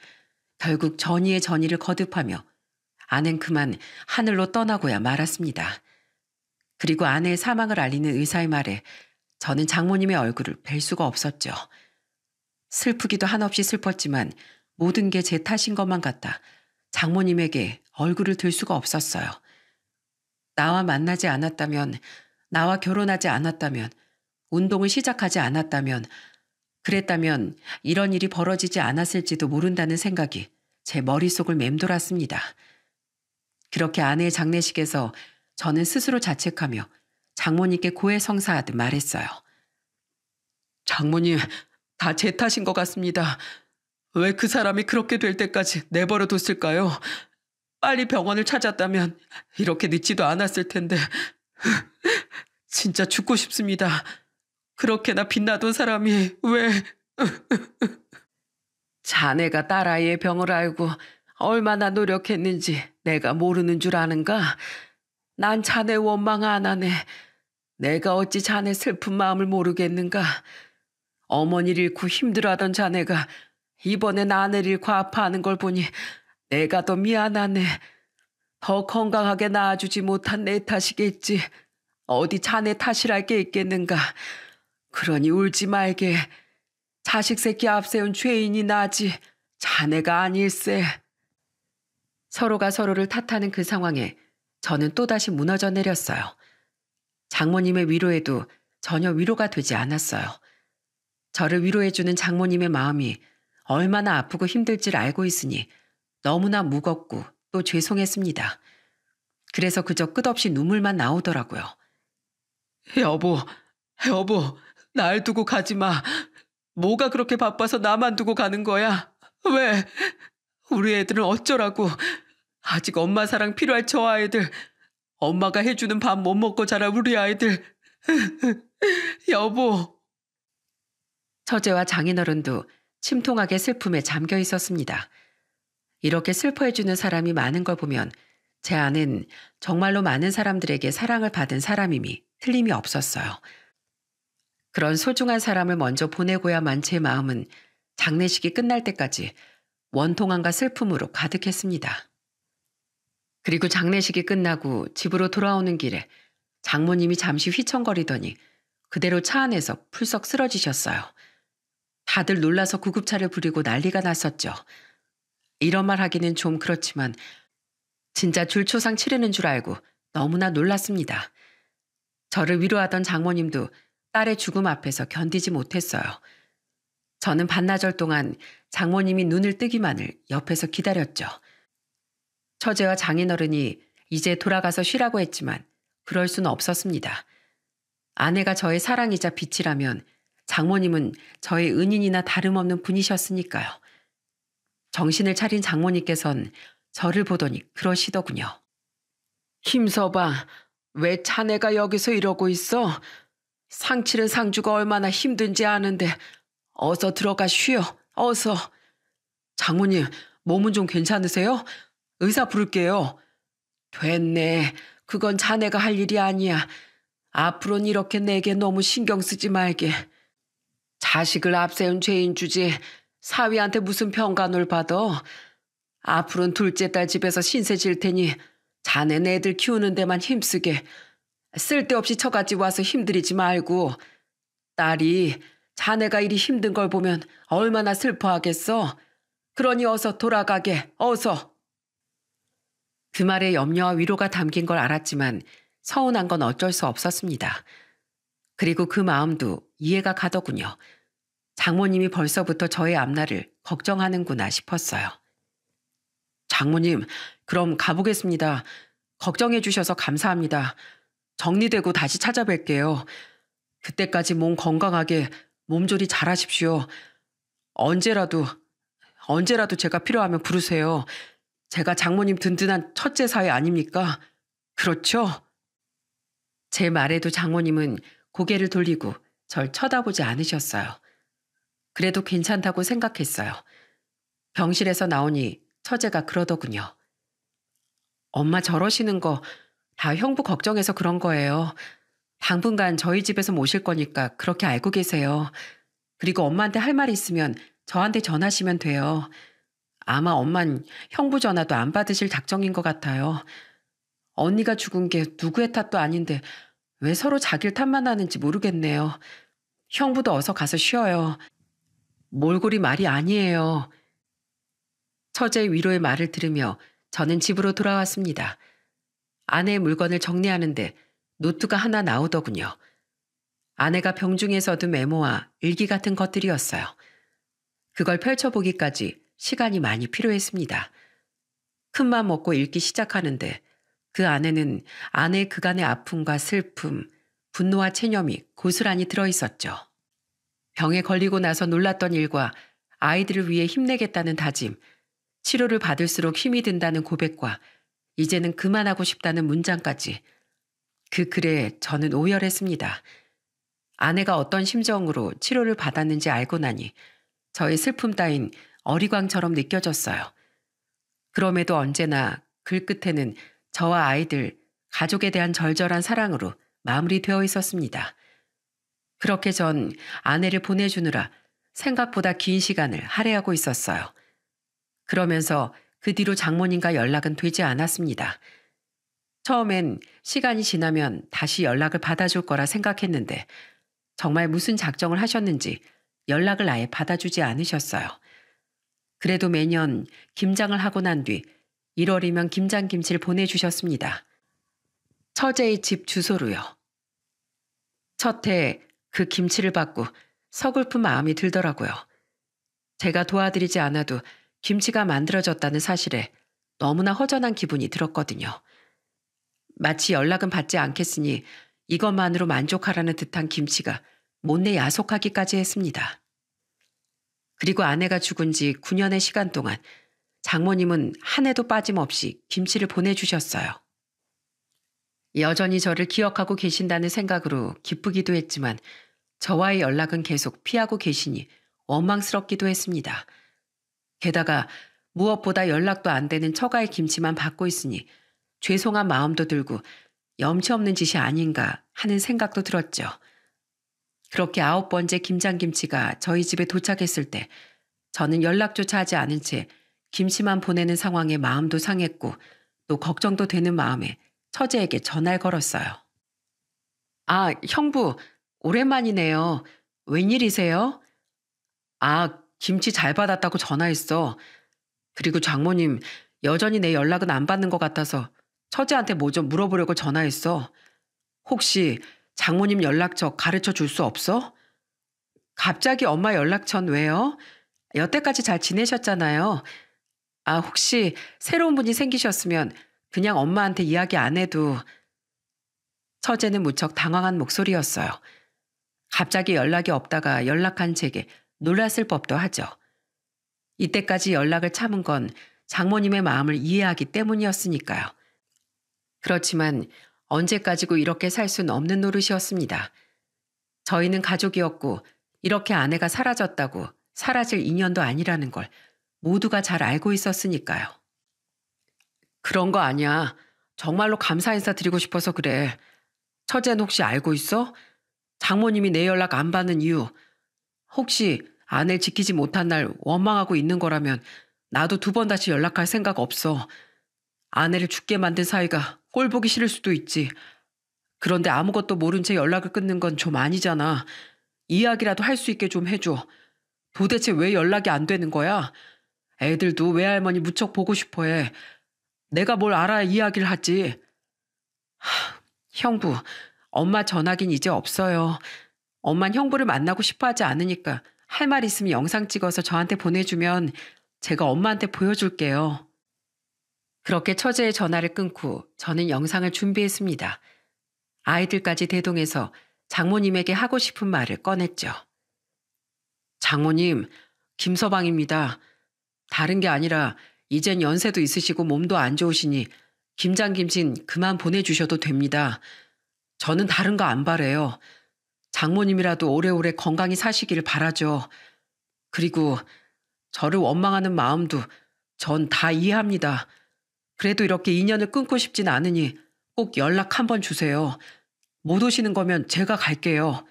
결국 전이의 전이를 거듭하며 아내는 그만 하늘로 떠나고야 말았습니다. 그리고 아내의 사망을 알리는 의사의 말에 저는 장모님의 얼굴을 뵐 수가 없었죠. 슬프기도 한없이 슬펐지만 모든 게 제 탓인 것만 같아 장모님에게 얼굴을 들 수가 없었어요. 나와 만나지 않았다면, 나와 결혼하지 않았다면, 운동을 시작하지 않았다면, 그랬다면 이런 일이 벌어지지 않았을지도 모른다는 생각이 제 머릿속을 맴돌았습니다. 그렇게 아내의 장례식에서 저는 스스로 자책하며 장모님께 고해성사하듯 말했어요. 장모님, 다 제 탓인 것 같습니다. 왜 그 사람이 그렇게 될 때까지 내버려 뒀을까요? 빨리 병원을 찾았다면 이렇게 늦지도 않았을 텐데. 진짜 죽고 싶습니다. 그렇게나 빛나던 사람이 왜... 자네가 딸아이의 병을 알고 얼마나 노력했는지 내가 모르는 줄 아는가? 난 자네 원망 안 하네. 내가 어찌 자네 슬픈 마음을 모르겠는가? 어머니를 잃고 힘들어하던 자네가 이번엔 아내를 잃고 아파하는 걸 보니 내가 더 미안하네. 더 건강하게 낳아주지 못한 내 탓이겠지. 어디 자네 탓이랄 게 있겠는가. 그러니 울지 말게. 자식 새끼 앞세운 죄인이 나지 자네가 아닐세. 서로가 서로를 탓하는 그 상황에 저는 또다시 무너져 내렸어요. 장모님의 위로에도 전혀 위로가 되지 않았어요. 저를 위로해주는 장모님의 마음이 얼마나 아프고 힘들지를 알고 있으니 너무나 무겁고 또 죄송했습니다. 그래서 그저 끝없이 눈물만 나오더라고요. 여보, 날 두고 가지 마. 뭐가 그렇게 바빠서 나만 두고 가는 거야? 왜? 우리 애들은 어쩌라고? 아직 엄마 사랑 필요할 저 아이들. 엄마가 해주는 밥 못 먹고 자랄 우리 아이들. 여보. 처제와 장인어른도 침통하게 슬픔에 잠겨 있었습니다. 이렇게 슬퍼해주는 사람이 많은 걸 보면 제 아는 정말로 많은 사람들에게 사랑을 받은 사람임이 틀림이 없었어요. 그런 소중한 사람을 먼저 보내고야만 제 마음은 장례식이 끝날 때까지 원통함과 슬픔으로 가득했습니다. 그리고 장례식이 끝나고 집으로 돌아오는 길에 장모님이 잠시 휘청거리더니 그대로 차 안에서 풀썩 쓰러지셨어요. 다들 놀라서 구급차를 부리고 난리가 났었죠. 이런 말 하기는 좀 그렇지만 진짜 줄초상 치르는 줄 알고 너무나 놀랐습니다. 저를 위로하던 장모님도 딸의 죽음 앞에서 견디지 못했어요. 저는 반나절 동안 장모님이 눈을 뜨기만을 옆에서 기다렸죠. 처제와 장인어른이 이제 돌아가서 쉬라고 했지만 그럴 수는 없었습니다. 아내가 저의 사랑이자 빛이라면 장모님은 저의 은인이나 다름없는 분이셨으니까요. 정신을 차린 장모님께선 저를 보더니 그러시더군요. 김서방, 왜 자네가 여기서 이러고 있어? 상치는 상주가 얼마나 힘든지 아는데 어서 들어가 쉬어. 어서. 장모님, 몸은 좀 괜찮으세요? 의사 부를게요. 됐네. 그건 자네가 할 일이 아니야. 앞으로는 이렇게 내게 너무 신경 쓰지 말게. 자식을 앞세운 죄인 주지 사위한테 무슨 평간을 받아. 앞으로는 둘째 딸 집에서 신세 질 테니 자네 애들 키우는 데만 힘쓰게. 쓸데없이 처갓집 와서 힘들이지 말고. 딸이 자네가 이리 힘든 걸 보면 얼마나 슬퍼하겠어. 그러니 어서 돌아가게. 어서. 그 말에 염려와 위로가 담긴 걸 알았지만 서운한 건 어쩔 수 없었습니다. 그리고 그 마음도 이해가 가더군요. 장모님이 벌써부터 저의 앞날을 걱정하는구나 싶었어요. 장모님, 그럼 가보겠습니다. 걱정해 주셔서 감사합니다. 정리되고 다시 찾아뵐게요. 그때까지 몸 건강하게 몸조리 잘하십시오. 언제라도 제가 필요하면 부르세요. 제가 장모님 든든한 첫째 사위 아닙니까? 그렇죠? 제 말에도 장모님은 고개를 돌리고 절 쳐다보지 않으셨어요. 그래도 괜찮다고 생각했어요. 병실에서 나오니 처제가 그러더군요. 엄마 저러시는 거 다 형부 걱정해서 그런 거예요. 당분간 저희 집에서 모실 거니까 그렇게 알고 계세요. 그리고 엄마한테 할 말 있으면 저한테 전하시면 돼요. 아마 엄만 형부 전화도 안 받으실 작정인 것 같아요. 언니가 죽은 게 누구의 탓도 아닌데 왜 서로 자기를 탓만 하는지 모르겠네요. 형부도 어서 가서 쉬어요. 몰골이 말이 아니에요. 처제의 위로의 말을 들으며 저는 집으로 돌아왔습니다. 아내의 물건을 정리하는데 노트가 하나 나오더군요. 아내가 병중에 써둔 메모와 일기 같은 것들이었어요. 그걸 펼쳐보기까지 시간이 많이 필요했습니다. 큰맘 먹고 읽기 시작하는데 그 안에는 아내의 그간의 아픔과 슬픔, 분노와 체념이 고스란히 들어있었죠. 병에 걸리고 나서 놀랐던 일과 아이들을 위해 힘내겠다는 다짐, 치료를 받을수록 힘이 든다는 고백과 이제는 그만하고 싶다는 문장까지. 그 글에 저는 오열했습니다. 아내가 어떤 심정으로 치료를 받았는지 알고 나니 저의 슬픔 따윈 어리광처럼 느껴졌어요. 그럼에도 언제나 글 끝에는 저와 아이들, 가족에 대한 절절한 사랑으로 마무리되어 있었습니다. 그렇게 전 아내를 보내주느라 생각보다 긴 시간을 할애하고 있었어요. 그러면서 그 뒤로 장모님과 연락은 되지 않았습니다. 처음엔 시간이 지나면 다시 연락을 받아줄 거라 생각했는데 정말 무슨 작정을 하셨는지 연락을 아예 받아주지 않으셨어요. 그래도 매년 김장을 하고 난 뒤 1월이면 김장김치를 보내주셨습니다. 처제의 집 주소로요. 첫 해 그 김치를 받고 서글픈 마음이 들더라고요. 제가 도와드리지 않아도 김치가 만들어졌다는 사실에 너무나 허전한 기분이 들었거든요. 마치 연락은 받지 않겠으니 이것만으로 만족하라는 듯한 김치가 못내 야속하기까지 했습니다. 그리고 아내가 죽은 지 9년의 시간 동안 장모님은 한 해도 빠짐없이 김치를 보내주셨어요. 여전히 저를 기억하고 계신다는 생각으로 기쁘기도 했지만 저와의 연락은 계속 피하고 계시니 원망스럽기도 했습니다. 게다가 무엇보다 연락도 안 되는 처가의 김치만 받고 있으니 죄송한 마음도 들고 염치 없는 짓이 아닌가 하는 생각도 들었죠. 그렇게 9번째 김장김치가 저희 집에 도착했을 때 저는 연락조차 하지 않은 채 김치만 보내는 상황에 마음도 상했고 또 걱정도 되는 마음에 처제에게 전화를 걸었어요. 아, 형부, 오랜만이네요. 웬일이세요? 아, 김치 잘 받았다고 전화했어. 그리고 장모님, 여전히 내 연락은 안 받는 것 같아서 처제한테 뭐 좀 물어보려고 전화했어. 혹시 장모님 연락처 가르쳐 줄 수 없어? 갑자기 엄마 연락처는 왜요? 여태까지 잘 지내셨잖아요. 아, 혹시 새로운 분이 생기셨으면 그냥 엄마한테 이야기 안 해도. 처제는 무척 당황한 목소리였어요. 갑자기 연락이 없다가 연락한 제게 놀랐을 법도 하죠. 이때까지 연락을 참은 건 장모님의 마음을 이해하기 때문이었으니까요. 그렇지만 언제까지고 이렇게 살 수는 없는 노릇이었습니다. 저희는 가족이었고 이렇게 아내가 사라졌다고 사라질 인연도 아니라는 걸 모두가 잘 알고 있었으니까요. 그런 거 아니야. 정말로 감사 인사 드리고 싶어서 그래. 처제는 혹시 알고 있어? 장모님이 내 연락 안 받는 이유. 혹시 아내를 지키지 못한 날 원망하고 있는 거라면 나도 두 번 다시 연락할 생각 없어. 아내를 죽게 만든 사이가 꼴 보기 싫을 수도 있지. 그런데 아무것도 모른 채 연락을 끊는 건 좀 아니잖아. 이야기라도 할 수 있게 좀 해줘. 도대체 왜 연락이 안 되는 거야? 애들도 외할머니 무척 보고 싶어 해. 내가 뭘 알아야 이야기를 하지. 형부, 엄마 전화긴 이제 없어요. 엄만 형부를 만나고 싶어 하지 않으니까 할 말 있으면 영상 찍어서 저한테 보내주면 제가 엄마한테 보여줄게요. 그렇게 처제의 전화를 끊고 저는 영상을 준비했습니다. 아이들까지 대동해서 장모님에게 하고 싶은 말을 꺼냈죠. 장모님, 김서방입니다. 다른 게 아니라 이젠 연세도 있으시고 몸도 안 좋으시니 김장김치는 그만 보내주셔도 됩니다. 저는 다른 거 안 바래요. 장모님이라도 오래오래 건강히 사시길 바라죠. 그리고 저를 원망하는 마음도 전 다 이해합니다. 그래도 이렇게 인연을 끊고 싶진 않으니 꼭 연락 한번 주세요. 못 오시는 거면 제가 갈게요.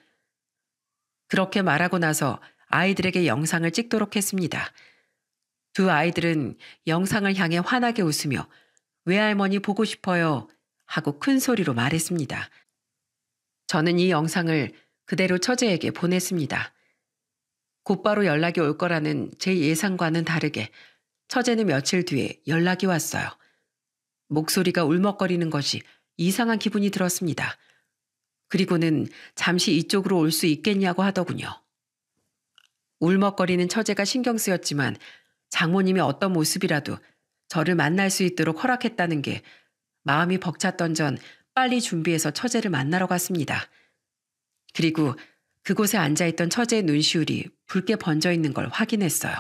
그렇게 말하고 나서 아이들에게 영상을 찍도록 했습니다. 두 아이들은 영상을 향해 환하게 웃으며 외할머니 보고 싶어요 하고 큰 소리로 말했습니다. 저는 이 영상을 그대로 처제에게 보냈습니다. 곧바로 연락이 올 거라는 제 예상과는 다르게 처제는 며칠 뒤에 연락이 왔어요. 목소리가 울먹거리는 것이 이상한 기분이 들었습니다. 그리고는 잠시 이쪽으로 올 수 있겠냐고 하더군요. 울먹거리는 처제가 신경 쓰였지만 장모님이 어떤 모습이라도 저를 만날 수 있도록 허락했다는 게 마음이 벅찼던 전 빨리 준비해서 처제를 만나러 갔습니다. 그리고 그곳에 앉아있던 처제의 눈시울이 붉게 번져 있는 걸 확인했어요.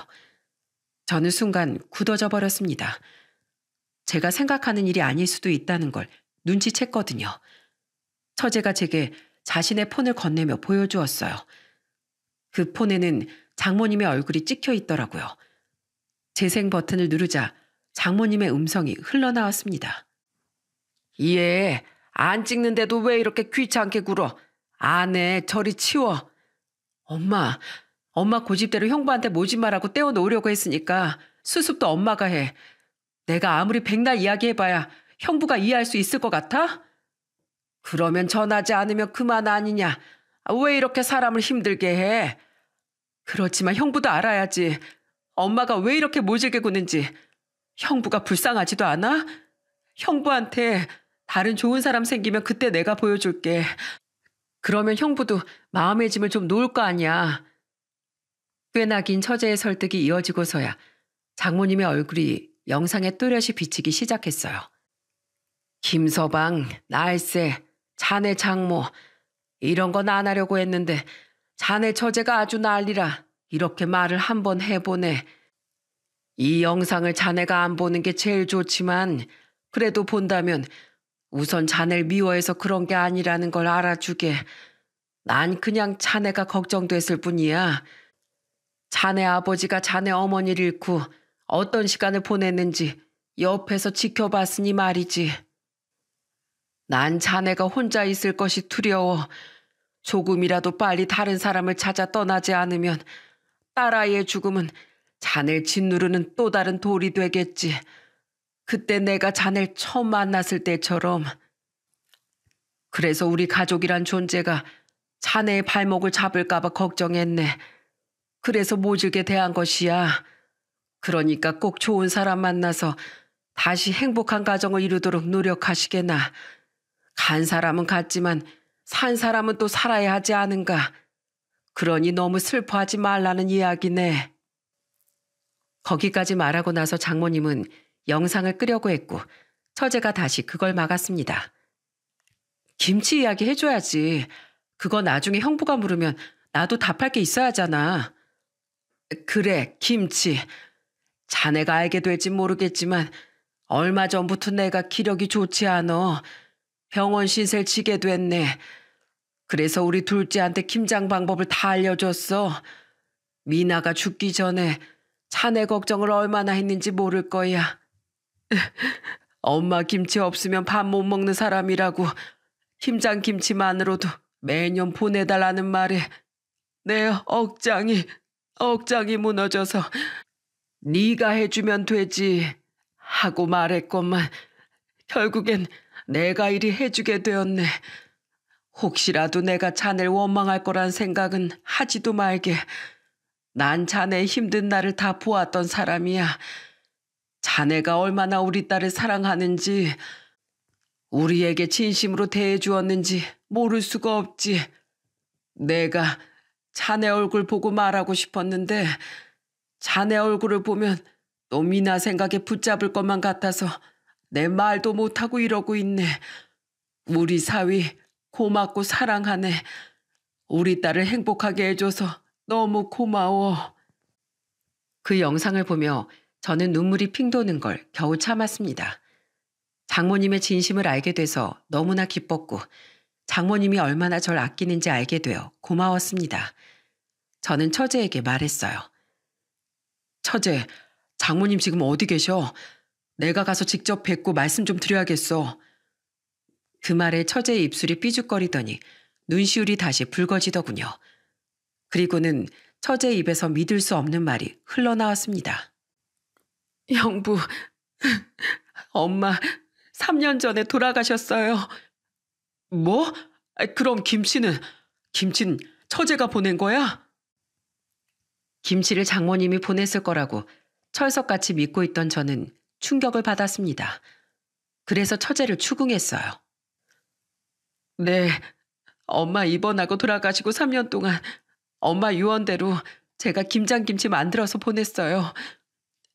저는 순간 굳어져 버렸습니다. 제가 생각하는 일이 아닐 수도 있다는 걸 눈치챘거든요. 처제가 제게 자신의 폰을 건네며 보여주었어요. 그 폰에는 장모님의 얼굴이 찍혀 있더라고요. 재생 버튼을 누르자 장모님의 음성이 흘러나왔습니다. 얘, 안 찍는데도 왜 이렇게 귀찮게 굴어? 안 해, 저리 치워. 엄마 고집대로 형부한테 모집말하고 떼어놓으려고 했으니까 수습도 엄마가 해. 내가 아무리 백날 이야기해봐야 형부가 이해할 수 있을 것 같아? 그러면 전하지 않으면 그만 아니냐. 왜 이렇게 사람을 힘들게 해? 그렇지만 형부도 알아야지. 엄마가 왜 이렇게 모질게 구는지. 형부가 불쌍하지도 않아? 형부한테 다른 좋은 사람 생기면 그때 내가 보여줄게. 그러면 형부도 마음의 짐을 좀 놓을 거 아니야. 꽤나 긴 처제의 설득이 이어지고서야 장모님의 얼굴이 영상에 또렷이 비치기 시작했어요. 김서방, 날쌔, 자네 장모, 이런 건 안 하려고 했는데 자네 처제가 아주 난리라 이렇게 말을 한번 해보네. 이 영상을 자네가 안 보는 게 제일 좋지만 그래도 본다면 우선 자네를 미워해서 그런 게 아니라는 걸 알아주게. 난 그냥 자네가 걱정됐을 뿐이야. 자네 아버지가 자네 어머니를 잃고 어떤 시간을 보냈는지 옆에서 지켜봤으니 말이지. 난 자네가 혼자 있을 것이 두려워. 조금이라도 빨리 다른 사람을 찾아 떠나지 않으면 딸아이의 죽음은 자네를 짓누르는 또 다른 돌이 되겠지. 그때 내가 자네를 처음 만났을 때처럼. 그래서 우리 가족이란 존재가 자네의 발목을 잡을까 봐 걱정했네. 그래서 모질게 대한 것이야. 그러니까 꼭 좋은 사람 만나서 다시 행복한 가정을 이루도록 노력하시게나. 간 사람은 갔지만 산 사람은 또 살아야 하지 않은가. 그러니 너무 슬퍼하지 말라는 이야기네. 거기까지 말하고 나서 장모님은 영상을 끄려고 했고 처제가 다시 그걸 막았습니다. 김치 이야기 해줘야지. 그거 나중에 형부가 물으면 나도 답할 게 있어야 하잖아. 그래, 김치. 자네가 알게 될진 모르겠지만 얼마 전부터 내가 기력이 좋지 않어. 병원 신세를 지게 됐네. 그래서 우리 둘째한테 김장 방법을 다 알려줬어. 미나가 죽기 전에 자네 걱정을 얼마나 했는지 모를 거야. 엄마 김치 없으면 밥 못 먹는 사람이라고 김장 김치만으로도 매년 보내달라는 말에 내 억장이 무너져서 네가 해주면 되지 하고 말했건만 결국엔 내가 이리 해주게 되었네. 혹시라도 내가 자네를 원망할 거란 생각은 하지도 말게. 난 자네의 힘든 날을 다 보았던 사람이야. 자네가 얼마나 우리 딸을 사랑하는지, 우리에게 진심으로 대해주었는지 모를 수가 없지. 내가 자네 얼굴 보고 말하고 싶었는데 자네 얼굴을 보면 또 미나 생각에 붙잡을 것만 같아서 내 말도 못하고 이러고 있네. 우리 사위 고맙고 사랑하네. 우리 딸을 행복하게 해줘서 너무 고마워. 그 영상을 보며 저는 눈물이 핑 도는 걸 겨우 참았습니다. 장모님의 진심을 알게 돼서 너무나 기뻤고 장모님이 얼마나 절 아끼는지 알게 되어 고마웠습니다. 저는 처제에게 말했어요. 처제, 장모님 지금 어디 계셔? 내가 가서 직접 뵙고 말씀 좀 드려야겠어. 그 말에 처제의 입술이 삐죽거리더니 눈시울이 다시 붉어지더군요. 그리고는 처제의 입에서 믿을 수 없는 말이 흘러나왔습니다. 형부, 엄마 3년 전에 돌아가셨어요. 뭐? 그럼 김치는 처제가 보낸 거야? 김치를 장모님이 보냈을 거라고 철석같이 믿고 있던 저는 충격을 받았습니다. 그래서 처제를 추궁했어요. 네, 엄마 입원하고 돌아가시고 3년 동안 엄마 유언대로 제가 김장김치 만들어서 보냈어요.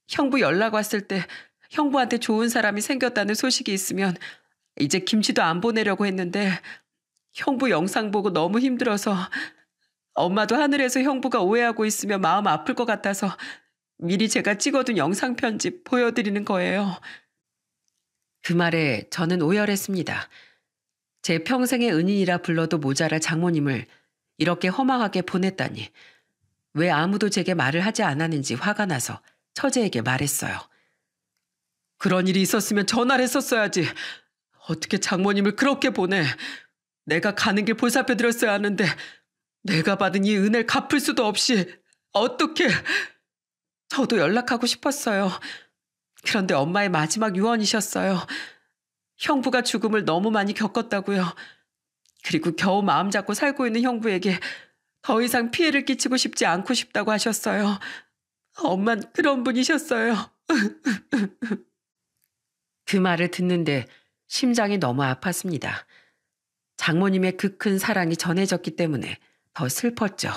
형부 연락 왔을 때 형부한테 좋은 사람이 생겼다는 소식이 있으면 이제 김치도 안 보내려고 했는데 형부 영상 보고 너무 힘들어서 엄마도 하늘에서 형부가 오해하고 있으면 마음 아플 것 같아서 미리 제가 찍어둔 영상 편집 보여드리는 거예요. 그 말에 저는 오열했습니다. 제 평생의 은인이라 불러도 모자랄 장모님을 이렇게 허망하게 보냈다니. 왜 아무도 제게 말을 하지 않았는지 화가 나서 처제에게 말했어요. 그런 일이 있었으면 전화를 했었어야지. 어떻게 장모님을 그렇게 보내. 내가 가는 길 보살펴 드렸어야 하는데 내가 받은 이 은혜를 갚을 수도 없이 어떻게. 저도 연락하고 싶었어요. 그런데 엄마의 마지막 유언이셨어요. 형부가 죽음을 너무 많이 겪었다고요. 그리고 겨우 마음 잡고 살고 있는 형부에게 더 이상 피해를 끼치고 싶지 않고 싶다고 하셨어요. 엄만 그런 분이셨어요. 그 말을 듣는데 심장이 너무 아팠습니다. 장모님의 그 큰 사랑이 전해졌기 때문에 더 슬펐죠.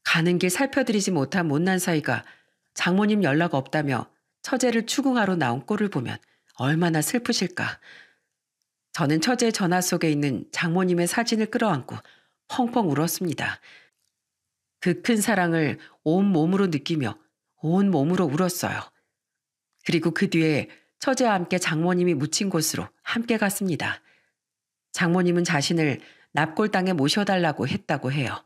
가는 길 살펴드리지 못한 못난 사이가 장모님 연락 없다며 처제를 추궁하러 나온 꼴을 보면 얼마나 슬프실까. 저는 처제의 전화 속에 있는 장모님의 사진을 끌어안고 펑펑 울었습니다. 그 큰 사랑을 온 몸으로 느끼며 온 몸으로 울었어요. 그리고 그 뒤에 처제와 함께 장모님이 묻힌 곳으로 함께 갔습니다. 장모님은 자신을 납골당에 모셔달라고 했다고 해요.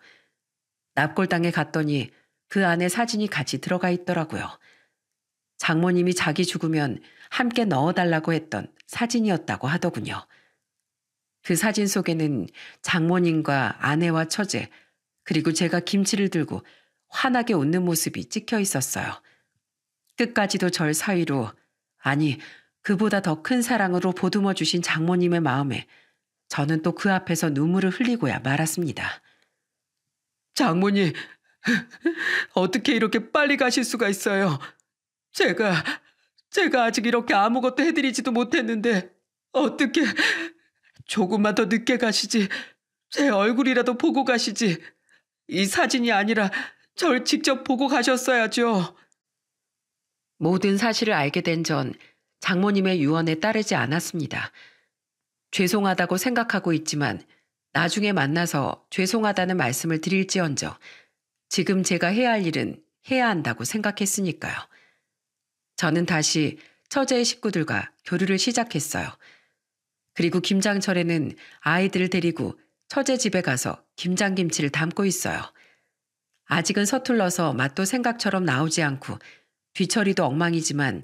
납골당에 갔더니 그 안에 사진이 같이 들어가 있더라고요. 장모님이 자기 죽으면 함께 넣어달라고 했던 사진이었다고 하더군요. 그 사진 속에는 장모님과 아내와 처제, 그리고 제가 김치를 들고 환하게 웃는 모습이 찍혀 있었어요. 끝까지도 절 사위로, 아니 그보다 더 큰 사랑으로 보듬어 주신 장모님의 마음에 저는 또 그 앞에서 눈물을 흘리고야 말았습니다. 장모님, 어떻게 이렇게 빨리 가실 수가 있어요? 제가 아직 이렇게 아무것도 해드리지도 못했는데 어떻게 조금만 더 늦게 가시지. 제 얼굴이라도 보고 가시지. 이 사진이 아니라 절 직접 보고 가셨어야죠. 모든 사실을 알게 된 전 장모님의 유언에 따르지 않았습니다. 죄송하다고 생각하고 있지만 나중에 만나서 죄송하다는 말씀을 드릴지언정 지금 제가 해야 할 일은 해야 한다고 생각했으니까요. 저는 다시 처제의 식구들과 교류를 시작했어요. 그리고 김장철에는 아이들을 데리고 처제 집에 가서 김장김치를 담고 있어요. 아직은 서툴러서 맛도 생각처럼 나오지 않고 뒤처리도 엉망이지만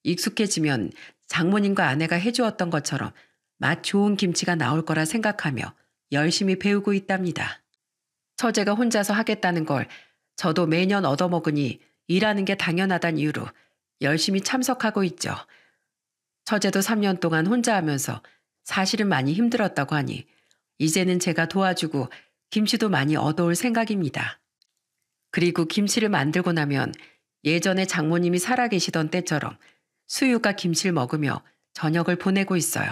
익숙해지면 장모님과 아내가 해주었던 것처럼 맛 좋은 김치가 나올 거라 생각하며 열심히 배우고 있답니다. 처제가 혼자서 하겠다는 걸 저도 매년 얻어먹으니 일하는 게 당연하단 이유로 열심히 참석하고 있죠. 처제도 3년 동안 혼자 하면서 사실은 많이 힘들었다고 하니 이제는 제가 도와주고 김치도 많이 얻어올 생각입니다. 그리고 김치를 만들고 나면 예전에 장모님이 살아계시던 때처럼 수육과 김치를 먹으며 저녁을 보내고 있어요.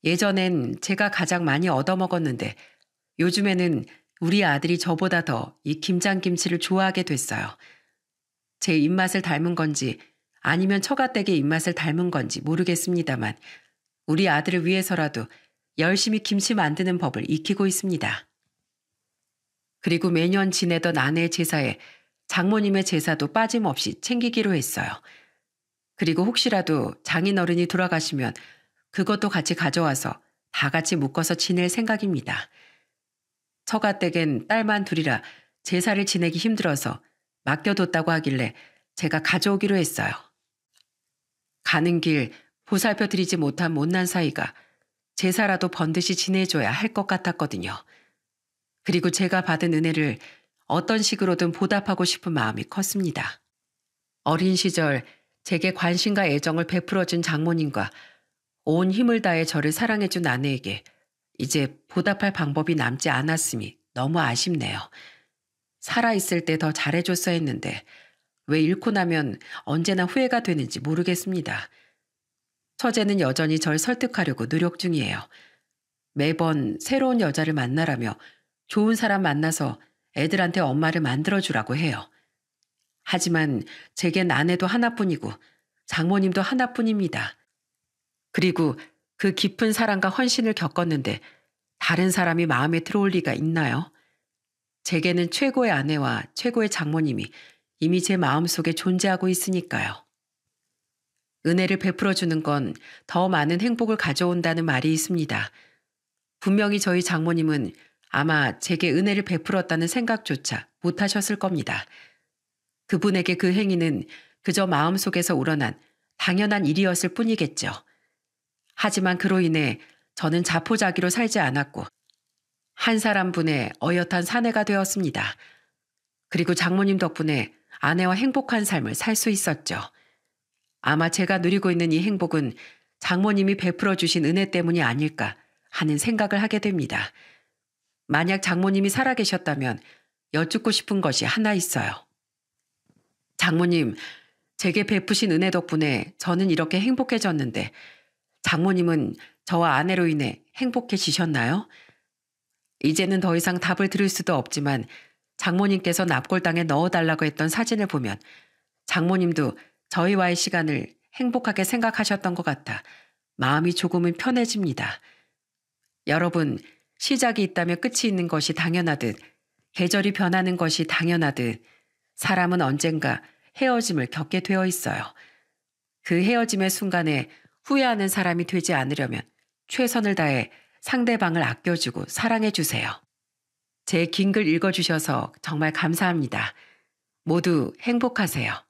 예전엔 제가 가장 많이 얻어먹었는데 요즘에는 우리 아들이 저보다 더 이 김장김치를 좋아하게 됐어요. 제 입맛을 닮은 건지 아니면 처가댁의 입맛을 닮은 건지 모르겠습니다만 우리 아들을 위해서라도 열심히 김치 만드는 법을 익히고 있습니다. 그리고 매년 지내던 아내의 제사에 장모님의 제사도 빠짐없이 챙기기로 했어요. 그리고 혹시라도 장인어른이 돌아가시면 그것도 같이 가져와서 다 같이 묶어서 지낼 생각입니다. 처가댁엔 딸만 둘이라 제사를 지내기 힘들어서 맡겨뒀다고 하길래 제가 가져오기로 했어요. 가는 길 보살펴 드리지 못한 못난 사이가 제사라도 번듯이 지내줘야 할 것 같았거든요. 그리고 제가 받은 은혜를 어떤 식으로든 보답하고 싶은 마음이 컸습니다. 어린 시절 제게 관심과 애정을 베풀어준 장모님과 온 힘을 다해 저를 사랑해준 아내에게 이제 보답할 방법이 남지 않았음이 너무 아쉽네요. 살아있을 때 더 잘해줬어야 했는데 왜 잃고 나면 언제나 후회가 되는지 모르겠습니다. 처제는 여전히 절 설득하려고 노력 중이에요. 매번 새로운 여자를 만나라며 좋은 사람 만나서 애들한테 엄마를 만들어주라고 해요. 하지만 제겐 아내도 하나뿐이고 장모님도 하나뿐입니다. 그리고 그 깊은 사랑과 헌신을 겪었는데 다른 사람이 마음에 들어올 리가 있나요? 제게는 최고의 아내와 최고의 장모님이 이미 제 마음속에 존재하고 있으니까요. 은혜를 베풀어주는 건 더 많은 행복을 가져온다는 말이 있습니다. 분명히 저희 장모님은 아마 제게 은혜를 베풀었다는 생각조차 못하셨을 겁니다. 그분에게 그 행위는 그저 마음속에서 우러난 당연한 일이었을 뿐이겠죠. 하지만 그로 인해 저는 자포자기로 살지 않았고 한 사람분의 어엿한 사내가 되었습니다. 그리고 장모님 덕분에 아내와 행복한 삶을 살 수 있었죠. 아마 제가 누리고 있는 이 행복은 장모님이 베풀어 주신 은혜 때문이 아닐까 하는 생각을 하게 됩니다. 만약 장모님이 살아계셨다면 여쭙고 싶은 것이 하나 있어요. 장모님, 제게 베푸신 은혜 덕분에 저는 이렇게 행복해졌는데 장모님은 저와 아내로 인해 행복해지셨나요? 이제는 더 이상 답을 들을 수도 없지만 장모님께서 납골당에 넣어달라고 했던 사진을 보면 장모님도 저희와의 시간을 행복하게 생각하셨던 것 같아 마음이 조금은 편해집니다. 여러분, 시작이 있다면 끝이 있는 것이 당연하듯 계절이 변하는 것이 당연하듯 사람은 언젠가 헤어짐을 겪게 되어 있어요. 그 헤어짐의 순간에 후회하는 사람이 되지 않으려면 최선을 다해 상대방을 아껴주고 사랑해주세요. 제 긴 글 읽어주셔서 정말 감사합니다. 모두 행복하세요.